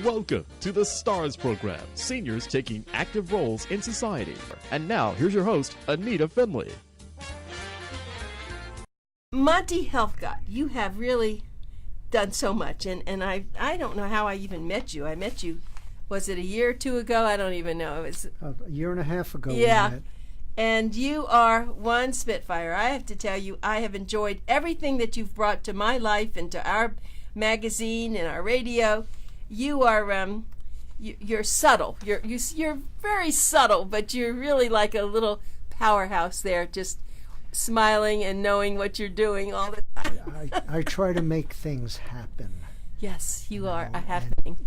Welcome to the STARS program, seniors taking active roles in society. And now, here's your host, Anita FINLEY. Monty Helfgott, you have really done so much, and I don't know how I even met you. I met you, was it a year or two ago? I don't even know. It was a year and a half ago. Yeah, we met. And you are one spitfire. I have to tell you, I have enjoyed everything that you've brought to my life and to our magazine and our radio. You are you're subtle. You're very subtle, but you're really like a little powerhouse there, just smiling and knowing what you're doing all the time. I try to make things happen. Yes, you are a happening.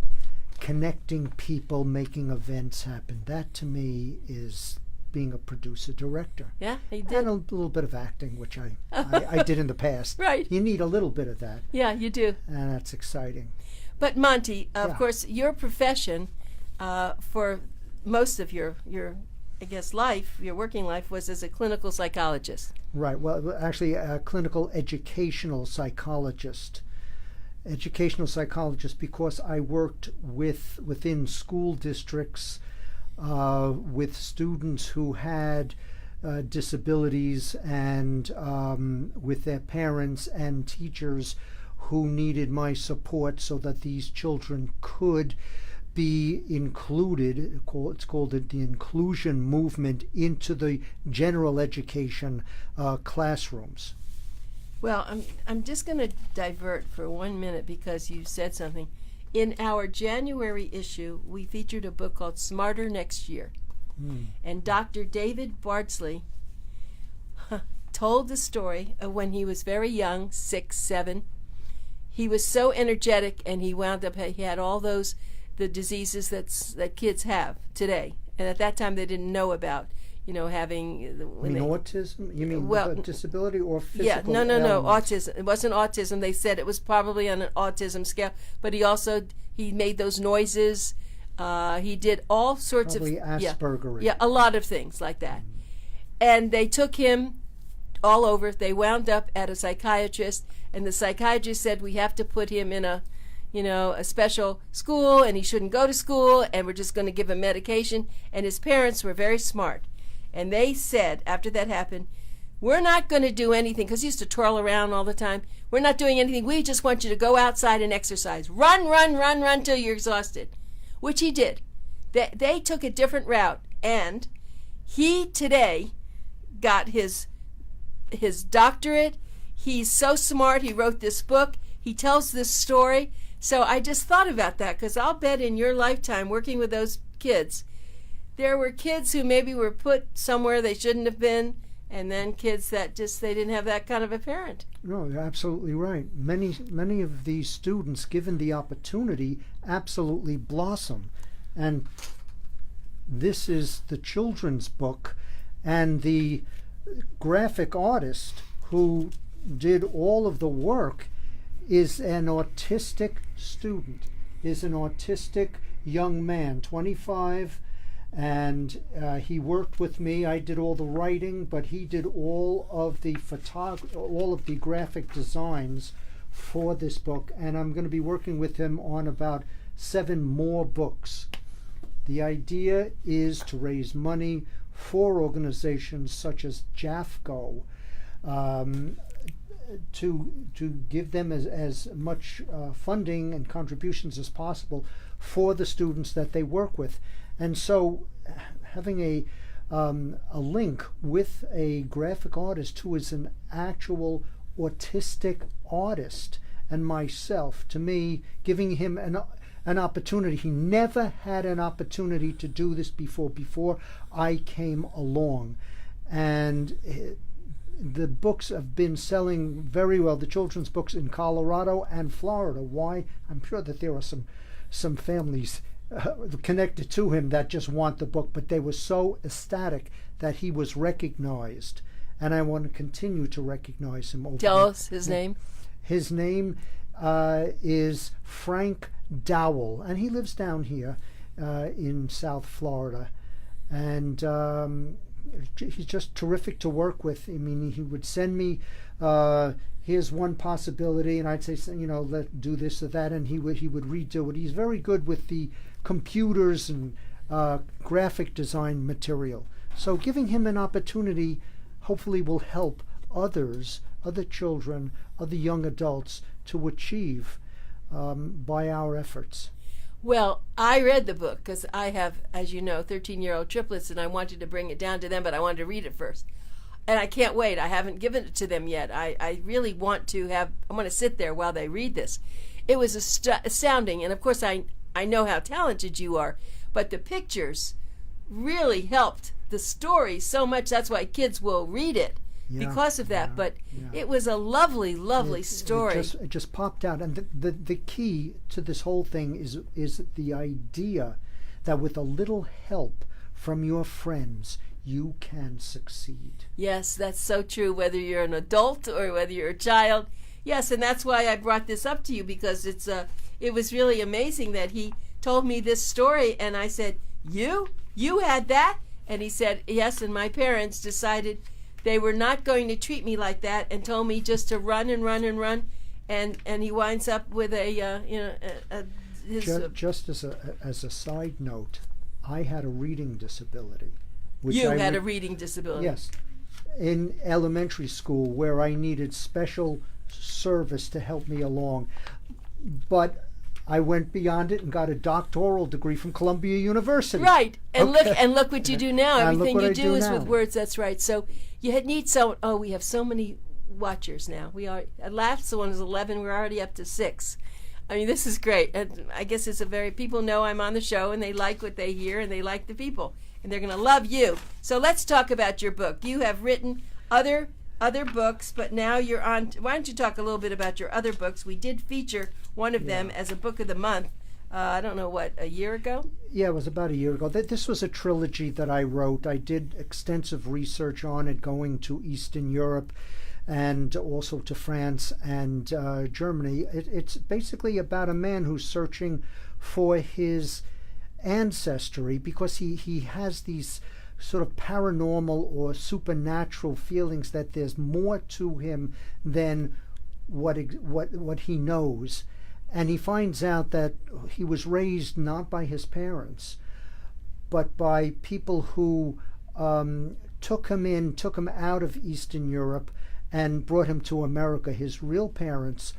Connecting people, making events happen. That to me is being a producer director. Yeah, you did. And a little bit of acting, which I did in the past. Right. You need a little bit of that. Yeah, you do. And that's exciting. But Monty, of course, your profession for most of your I guess life, your working life, was as a clinical psychologist. Right. Well, actually, a clinical educational psychologist. Educational psychologist because I worked within school districts with students who had disabilities and with their parents and teachers who needed my support so that these children could be included. It's called the inclusion movement into the general education classrooms. Well, I'm just going to divert for 1 minute because you said something. In our January issue, we featured a book called Smarter Next Year. And Dr. David Bardsley told the story of when he was very young, 6, 7. He was so energetic, and he wound up, he had all the diseases that kids have today. And at that time, they didn't know about, having... You mean autism? You mean disability or physical Yeah, no, ailments? autism. It wasn't autism. They said it was probably on an autism scale. But he made those noises. He did all sorts probably of... Asperger. Yeah, a lot of things like that. And they took him all over. They wound up at a psychiatrist, and the psychiatrist said, we have to put him in a special school, and he shouldn't go to school, and we're just going to give him medication. And his parents were very smart. And they said, after that happened, we're not going to do anything, because he used to twirl around all the time. We're not doing anything. We just want you to go outside and exercise. Run till you're exhausted, which he did. They took a different route, and he today got his doctorate. He's so smart. He wrote this book. He tells this story. So I just thought about that, because I'll bet in your lifetime working with those kids, there were kids who maybe were put somewhere they shouldn't have been, and then kids that just, they didn't have that kind of a parent. No, you're absolutely right. Many of these students, given the opportunity, absolutely blossom. And this is the children's book, and the graphic artist who did all of the work is an autistic student, is an autistic young man, 25, and he worked with me. I did all the writing, but he did all of the graphic designs for this book, and I'm going to be working with him on about 7 more books. The idea is to raise money for organizations such as JAFCO, to give them as much funding and contributions as possible for the students that they work with. And so having a link with a graphic artist who is an actual autistic artist and myself, to me, giving him an opportunity. He never had an opportunity to do this before I came along. And the books have been selling very well, the children's books in Colorado and Florida. Why? I'm sure that there are some families connected to him that just want the book, but they were so ecstatic that he was recognized, and I want to continue to recognize him. Tell us his name. His name is Frank Dowell, and he lives down here in South Florida, and he's just terrific to work with. I mean, he would send me here's one possibility, and I'd say, let's do this or that, and he would redo it. He's very good with the computers and graphic design material. So giving him an opportunity hopefully will help others, other children, other young adults to achieve by our efforts. Well, I read the book because I have, as you know, 13-year-old triplets, and I wanted to bring it down to them, but I wanted to read it first. And I can't wait. I haven't given it to them yet. I really want to I want to sit there while they read this. It was astounding, and of course I know how talented you are, but the pictures really helped the story so much. That's why kids will read it. Because of that, but it was a lovely, lovely story. It just popped out, and the key to this whole thing is the idea that with a little help from your friends, you can succeed. Yes, that's so true. Whether you're an adult or whether you're a child, yes, and that's why I brought this up to you, because it was really amazing that he told me this story, and I said, "You had that?" And he said, "Yes," and my parents decided they were not going to treat me like that and told me just to run and run and run, and he winds up with just as a side note, I had a reading disability. You had a reading disability? Yes, in elementary school, where I needed special service to help me along, but I went beyond it and got a doctoral degree from Columbia University. Right, and look what you do now. Everything you do is now. with words. That's right. So you need so. Oh, we have so many watchers now. We are at last. The one is 11. We're already up to 6. I mean, this is great. And I guess it's people know I'm on the show, and they like what they hear, and they like the people, and they're going to love you. So let's talk about your book. You have written other books, but now you're on. Why don't you talk a little bit about your other books? We did feature one of them as a book of the month. I don't know, a year ago? Yeah, it was about a year ago. This was a trilogy that I wrote. I did extensive research on it, going to Eastern Europe and also to France and Germany. It's basically about a man who's searching for his ancestry because he has these sort of paranormal or supernatural feelings that there's more to him than what he knows. And he finds out that he was raised not by his parents, but by people who took him out of Eastern Europe and brought him to America. His real parents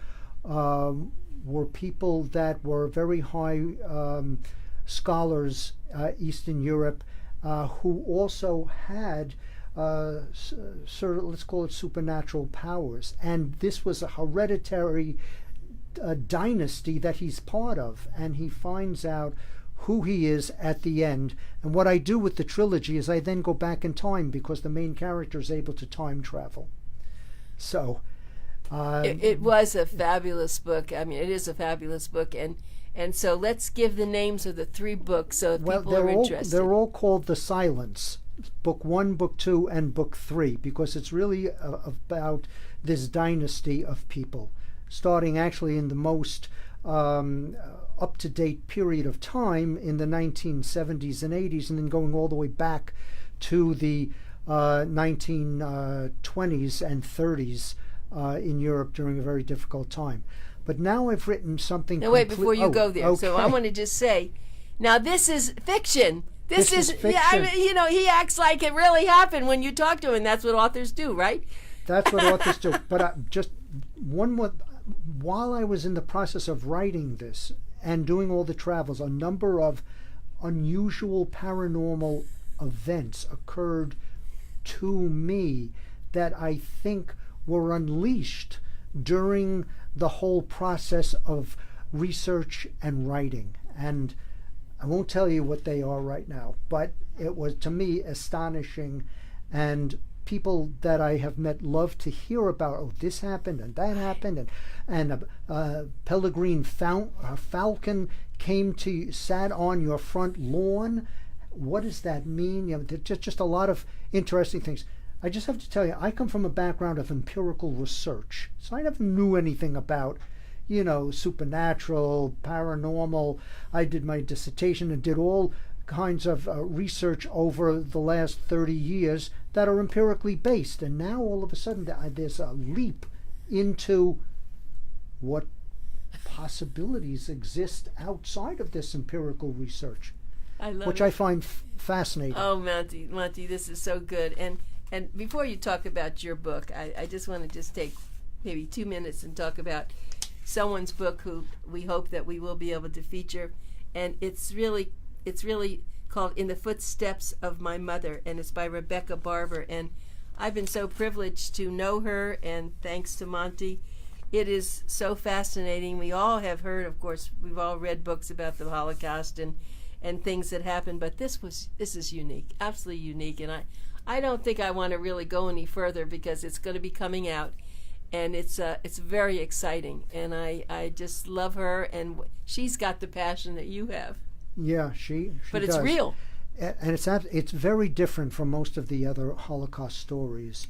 were people that were very high scholars, Eastern Europe, who also had sort of, let's call it, supernatural powers. And this was a hereditary dynasty that he's part of, and he finds out who he is at the end. And what I do with the trilogy is I then go back in time, because the main character is able to time travel. So it was a fabulous book. I mean, it is a fabulous book, and so let's give the names of the 3 books so if people are interested. They're all called The Silence, Book 1, Book 2, and Book 3, because it's really about this dynasty of people, starting actually in the most up-to-date period of time in the 1970s and 80s, and then going all the way back to the 1920s and 30s in Europe during a very difficult time. But now I've written something... Now wait, before you go there. Okay. So I want to just say, now this is fiction. This is fiction. Yeah, I mean, he acts like it really happened when you talk to him. That's what authors do, right? That's what authors do. But just one more... While I was in the process of writing this and doing all the travels, a number of unusual paranormal events occurred to me that I think were unleashed during the whole process of research and writing. And I won't tell you what they are right now, but it was, to me, astonishing, and people that I have met love to hear about, oh, this happened and that happened, and a peregrine falcon sat on your front lawn. What does that mean? Just a lot of interesting things. I just have to tell you, I come from a background of empirical research, so I never knew anything about, supernatural, paranormal. I did my dissertation and did all kinds of research over the last 30 years that are empirically based. And now all of a sudden there's a leap into what possibilities exist outside of this empirical research, which I find fascinating. Oh, Monty, this is so good. And before you talk about your book, I just want to just take maybe 2 minutes and talk about someone's book who we hope that we will be able to feature. And it's really called In the Footsteps of My Mother, and it's by Rebecca Barber. And I've been so privileged to know her, and thanks to Monty, it is so fascinating. We all have heard, of course, we've all read books about the Holocaust and things that happened, but this is unique, absolutely unique. And I don't think I want to really go any further because it's going to be coming out, and it's very exciting. And I just love her, and she's got the passion that you have. Yeah, she but does. It's real. And it's very different from most of the other Holocaust stories.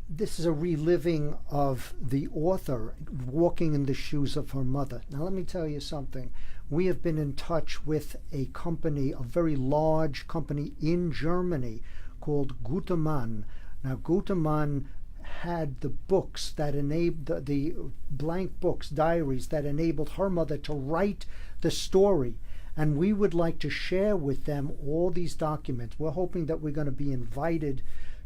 This is a reliving of the author walking in the shoes of her mother. Now, let me tell you something. We have been in touch with a company, a very large company in Germany called Gutermann. Now, Gutermann had the books that enabled the blank books, diaries that enabled her mother to write the story. And we would like to share with them all these documents. We're hoping that we're going to be invited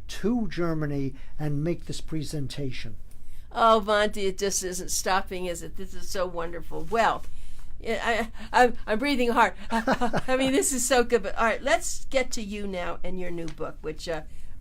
to Germany and make this presentation. Oh, Monty, it just isn't stopping, is it? This is so wonderful. Well, I'm breathing hard. I mean, this is so good. But all right, let's get to you now and your new book, which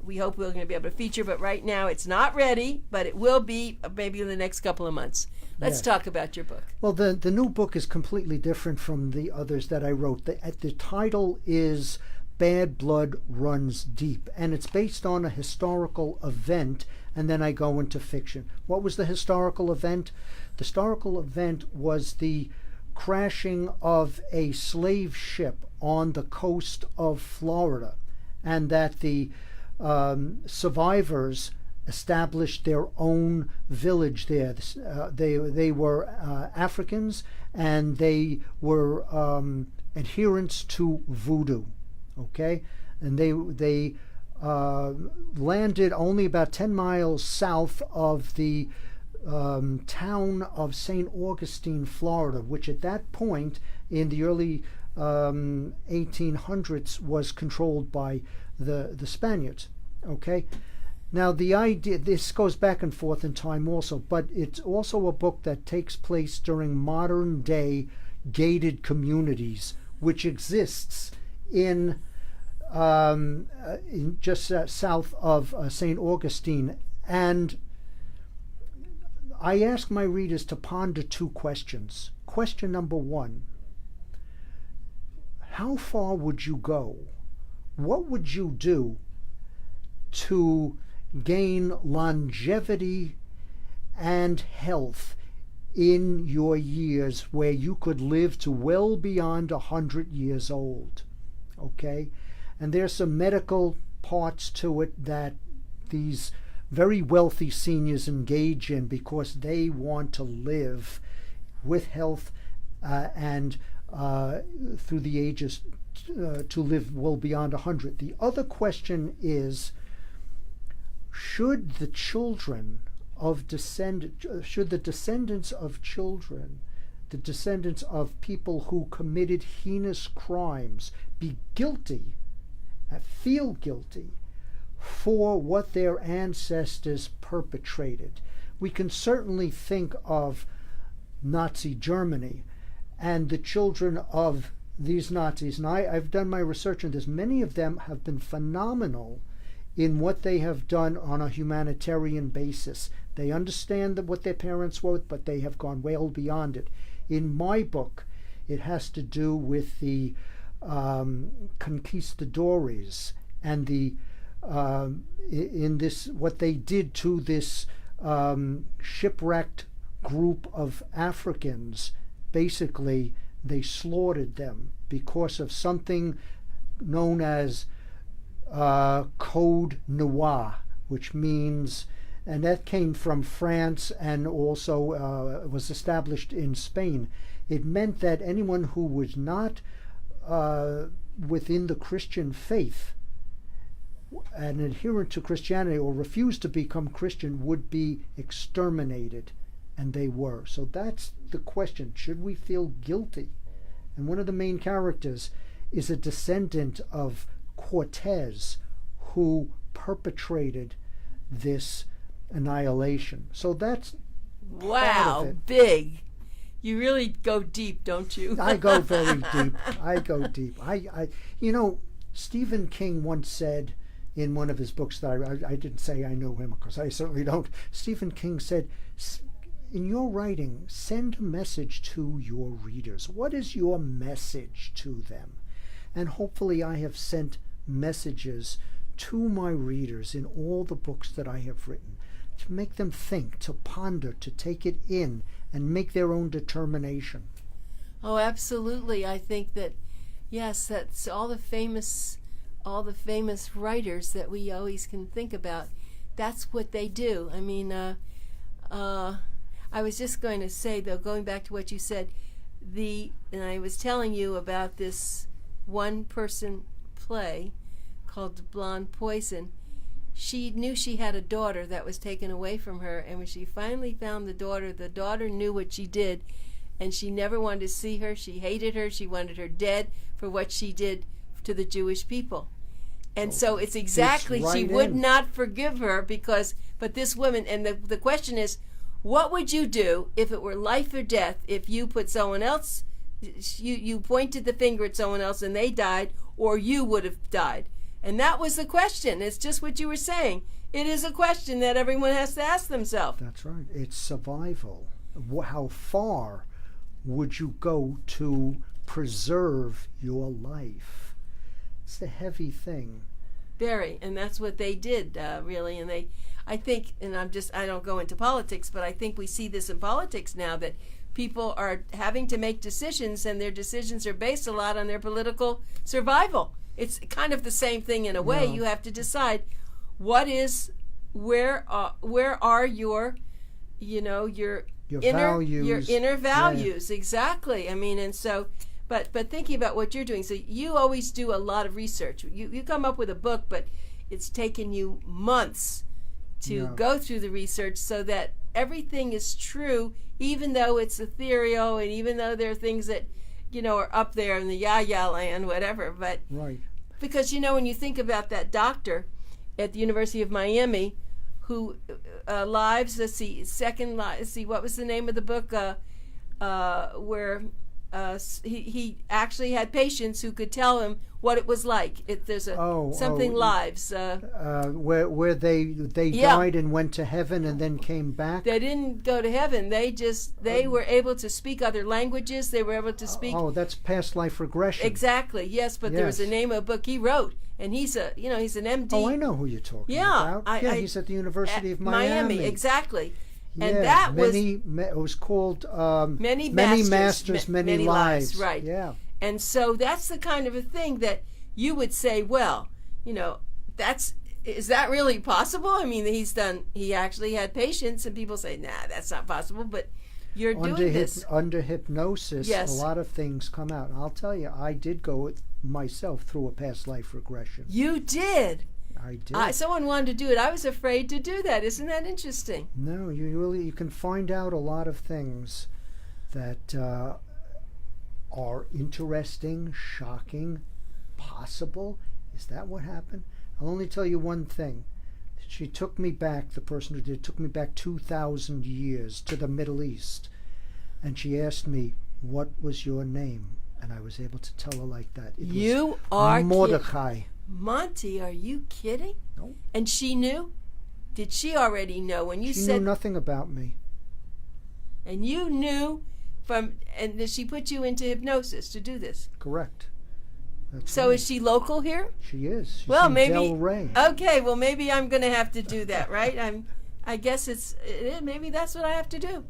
we hope we're going to be able to feature. But right now, it's not ready, but it will be maybe in the next couple of months. Let's talk about your book. Well, the new book is completely different from the others that I wrote. The title is Bad Blood Runs Deep, and it's based on a historical event, and then I go into fiction. What was the historical event? The historical event was the crashing of a slave ship on the coast of Florida, and that the survivors established their own village there. They were Africans, and they were adherents to voodoo. Okay, and they landed only about 10 miles south of the town of St. Augustine, Florida, which at that point in the early 1800s was controlled by the Spaniards. Okay, now the idea, this goes back and forth in time also, but it's also a book that takes place during modern day gated communities, which exists in just south of St. Augustine. And I ask my readers to ponder two questions. Question number one: how far would you go? What would you do to gain longevity and health in your years where you could live to well beyond 100 years old? Okay? And there's some medical parts to it that these very wealthy seniors engage in because they want to live with health and through the ages to live well beyond 100. The other question is, should the descendants of children, the descendants of people who committed heinous crimes, be guilty, feel guilty for what their ancestors perpetrated? We can certainly think of Nazi Germany and the children of these Nazis, and I've done my research on this. Many of them have been phenomenal in what they have done on a humanitarian basis. They understand what their parents wrote, but they have gone well beyond it. In my book, it has to do with the conquistadores and the in this what they did to this shipwrecked group of Africans. Basically, they slaughtered them because of something known as Code Noir, which means, and that came from France and also was established in Spain. It meant that anyone who was not within the Christian faith, an adherent to Christianity or refused to become Christian would be exterminated, and they were. So that's the question. Should we feel guilty? And one of the main characters is a descendant of Cortez, who perpetrated this annihilation. So that's part of it. Big. You really go deep, don't you? I go very deep. I go deep. You know, Stephen King once said in one of his books that I didn't say I know him, because I certainly don't. Stephen King said, in your writing, send a message to your readers. What is your message to them? And hopefully I have sent messages to my readers in all the books that I have written, to make them think, to ponder, to take it in, and make their own determination. Oh, absolutely. I think that, yes, that's all the famous writers that we always can think about. That's what they do. I mean, I was just going to say, though, going back to what you said, and I was telling you about this one-person play called Blonde Poison. She knew she had a daughter that was taken away from her, and when she finally found the daughter knew what she did, and she never wanted to see her. She hated her. She wanted her dead for what she did to the Jewish people. And so it's exactly, she would not forgive her but this woman, and the question is, what would you do if it were life or death, if you put someone else, you pointed the finger at someone else and they died, or you would have died? And that was the question. It's just what you were saying. It is a question that everyone has to ask themselves. That's right. It's survival. How far would you go to preserve your life? It's a heavy thing. Very. And that's what they did, really. And I think, and I don't go into politics, but I think we see this in politics now, that people are having to make decisions, and their decisions are based a lot on their political survival. It's kind of the same thing in a way. No. You have to decide where are your values. Your inner values. Yeah. Exactly. I mean, and so, but thinking about what you're doing, so you always do a lot of research. You come up with a book, but it's taken you months to go through the research so that everything is true, even though it's ethereal, and even though there are things that are up there in the ya land, whatever. But right. Because when you think about that doctor at the University of Miami who what was the name of the book where he actually had patients who could tell him what it was like. Lives. Where they died and went to heaven and then came back. They didn't go to heaven. They were able to speak other languages. They were able to speak. Oh, that's past life regression. Exactly. Yes, but there was a name of a book he wrote, and he's an MD. Oh, I know who you're talking about. He's at the University of Miami. Exactly. Yeah, and that it was called Many Masters, Many Lives. Right. Yeah. And so that's the kind of a thing that you would say, well, is that really possible? I mean, he actually had patients, and people say, nah, that's not possible, but you're doing this. Under hypnosis, yes. A lot of things come out. And I'll tell you, I did go myself through a past life regression. You did? I did. Someone wanted to do it. I was afraid to do that. Isn't that interesting? No, you can find out a lot of things that are interesting, shocking, possible. Is that what happened? I'll only tell you one thing. She took me back, the person who did it, took me back 2,000 years to the Middle East. And she asked me, what was your name? And I was able to tell her like that. You are Mordecai. Monty, are you kidding? No. And she knew? Did she already know when you said... She knew nothing about me. And you knew and did she put you into hypnosis to do this? Correct. That's so right. Is she local here? She is. She's well, in maybe. Del Rey. Okay, well, maybe I'm going to have to do that, right? I guess maybe that's what I have to do.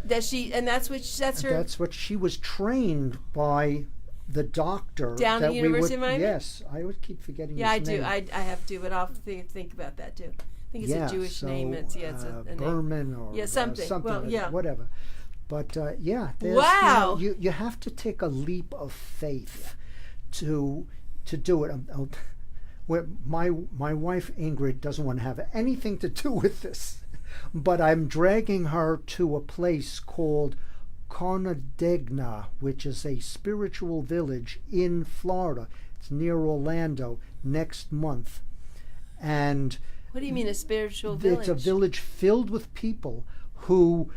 That's her. That's what she was trained by the doctor down at the University of Miami. Yes, I would keep forgetting. Yeah, his name. I have to, but I'll think about that too. I think it's a Jewish name. It's a Berman name. or something. Well, whatever. But wow, you have to take a leap of faith to do it. My wife Ingrid doesn't want to have anything to do with this, but I'm dragging her to a place called Conadegna, which is a spiritual village in Florida. It's near Orlando next month. And what do you mean a spiritual village? It's a village filled with people who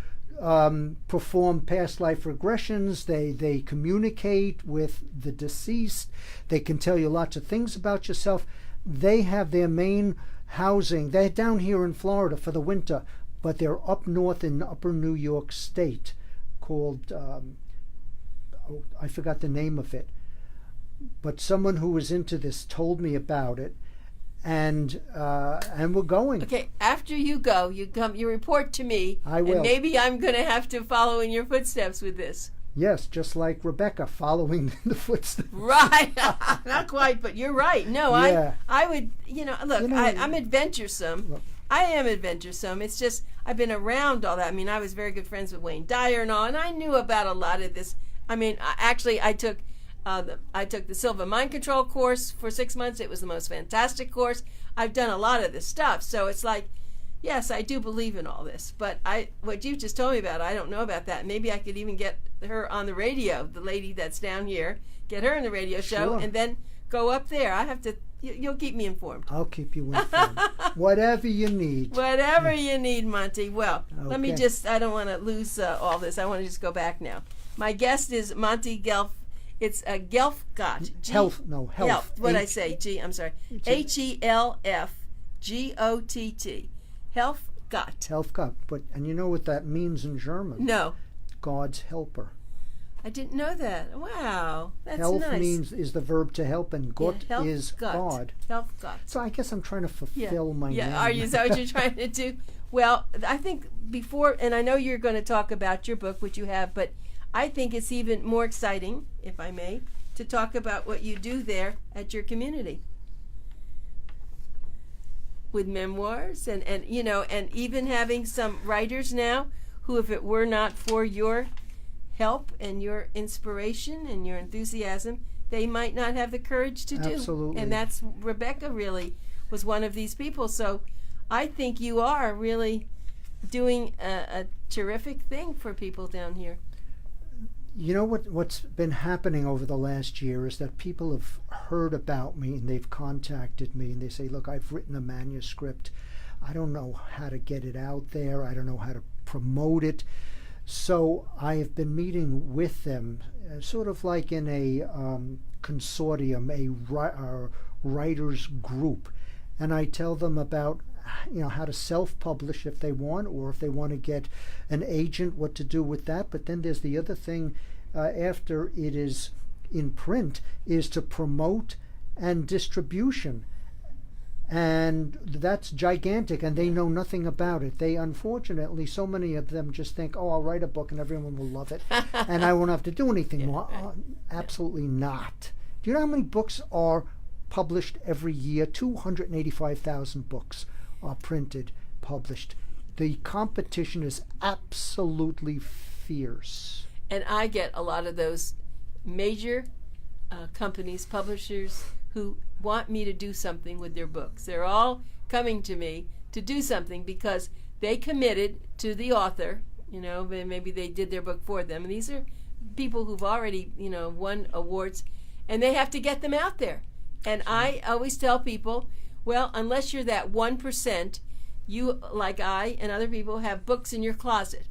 perform past life regressions. They communicate with the deceased. They can tell you lots of things about yourself. They have their main housing. They're down here in Florida for the winter, but they're up north in upper New York State called, I forgot the name of it. But someone who was into this told me about it. And we're going. Okay, after you go, you report to me. I will. And maybe I'm going to have to follow in your footsteps with this. Yes, just like Rebecca following the footsteps. Right. Not quite, but you're right. No, yeah. I would, look, I'm adventuresome. Look. I am adventuresome. It's just, I've been around all that. I mean, I was very good friends with Wayne Dyer and all, and I knew about a lot of this. I mean, I took the Silva Mind Control course for 6 months. It was the most fantastic course. I've done a lot of this stuff. So it's like, yes, I do believe in all this. But what you just told me about, I don't know about that. Maybe I could even get her on the radio, the lady that's down here, get her in the radio show, and then go up there. I have to, you'll keep me informed. I'll keep you informed. Whatever you need. Whatever you need, Monty. Well, okay. Let me just, I don't want to lose all this. I want to just go back now. My guest is Monty Helfgott. It's a Helfgott. Health. What did I say? I'm sorry. Helfgott. Helfgott. And you know what that means in German? No. God's helper. I didn't know that. Wow, that's Helf nice. is the verb to help, and Gott is God. Helfgott. So I guess I'm trying to fulfill my name. Yeah, is that what you're trying to do? Well, I think before, and I know you're going to talk about your book, which you have, but I think it's even more exciting, if I may, to talk about what you do there at your community with memoirs and even having some writers now who, if it were not for your help and your inspiration and your enthusiasm, they might not have the courage to do. Absolutely. And that's Rebecca really was one of these people. So I think you are really doing a terrific thing for people down here. You know what's been happening over the last year is that people have heard about me and they've contacted me and they say, look, I've written a manuscript. I don't know how to get it out there. I don't know how to promote it. So I have been meeting with them, sort of like in a consortium, a writers group, and I tell them about how to self-publish if they want, or if they want to get an agent, what to do with that. But then there's the other thing after it is in print is to promote and distribution. And that's gigantic, and they know nothing about it. They, unfortunately, so many of them just think, oh, I'll write a book and everyone will love it, and I won't have to do anything more. Absolutely not. Do you know how many books are published every year? 285,000 books are printed, published. The competition is absolutely fierce. And I get a lot of those major companies, publishers, who want me to do something with their books. They're all coming to me to do something because they committed to the author. Maybe they did their book for them. And these are people who've already, won awards, and they have to get them out there. And I always tell people, well, unless you're that 1%, you, like I and other people, have books in your closet.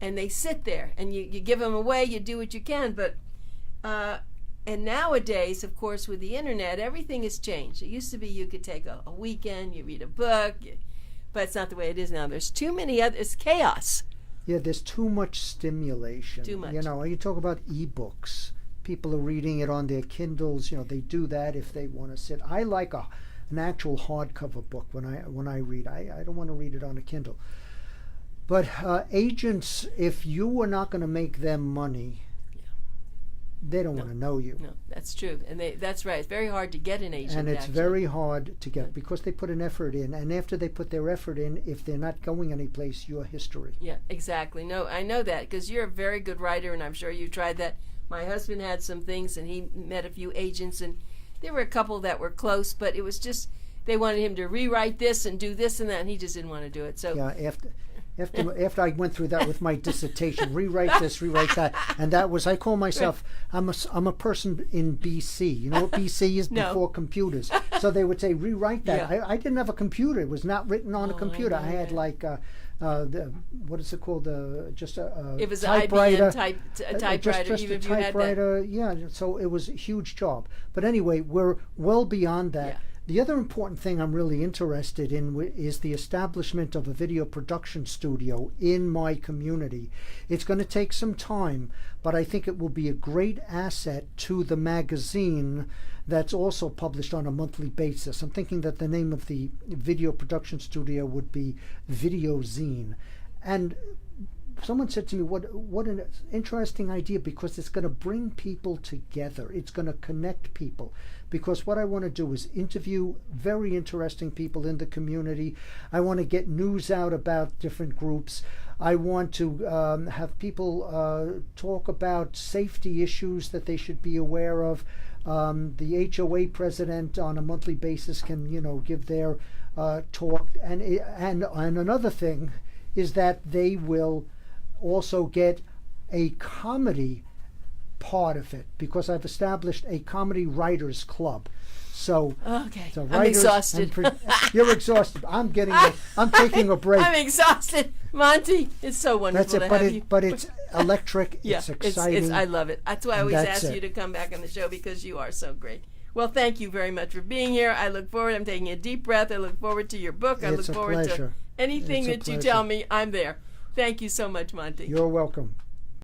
And they sit there, and you give them away, you do what you can. But and nowadays, of course, with the internet, everything has changed. It used to be you could take a weekend, you read a book, but it's not the way it is now. There's too many it's chaos. Yeah, there's too much stimulation. Too much. You talk about e-books. People are reading it on their Kindles. They do that if they want to sit. I like an actual hardcover book when I read. I don't want to read it on a Kindle. But agents, if you are not going to make them money, they don't want to know you. No, that's true. And that's right. It's very hard to get an agent. And it's very hard to get because they put an effort in. And after they put their effort in, if they're not going anyplace, you're history. Yeah, exactly. No, I know that because you're a very good writer, and I'm sure you tried that My husband had some things, and he met a few agents, and there were a couple that were close, but it was just they wanted him to rewrite this and do this and that, and he just didn't want to do it. So yeah, after I went through that with my dissertation, rewrite this, rewrite that, and that was, I call myself, I'm a person in BC. You know what BC is? No. Before computers. So they would say rewrite that. Yeah. I didn't have a computer. It was not written on a computer. I had like what is it called? Just a it was typewriter. an IBM typewriter, just even a if you had that. typewriter. Yeah. So it was a huge job. But anyway, we're well beyond that. Yeah. The other important thing I'm really interested in is the establishment of a video production studio in my community. It's going to take some time, but I think it will be a great asset to the magazine that's also published on a monthly basis. I'm thinking that the name of the video production studio would be Video Zine. And someone said to me, what an interesting idea, because it's going to bring people together. It's going to connect people. Because what I want to do is interview very interesting people in the community. I want to get news out about different groups. I want to have people talk about safety issues that they should be aware of. The HOA president on a monthly basis can, give their talk. And another thing is that they will also get a comedy part of it, because I've established a comedy writers club. So, okay, so I'm exhausted. You're exhausted. I'm taking a break. I'm exhausted, Monty. It's so wonderful to have you. But it's electric. Yeah, it's exciting. I love it. That's why I always ask you to come back on the show, because you are so great. Well, thank you very much for being here. I look forward. I'm taking a deep breath. I look forward to your book. I look forward to anything that you tell me. I'm there. Thank you so much, Monty. You're welcome.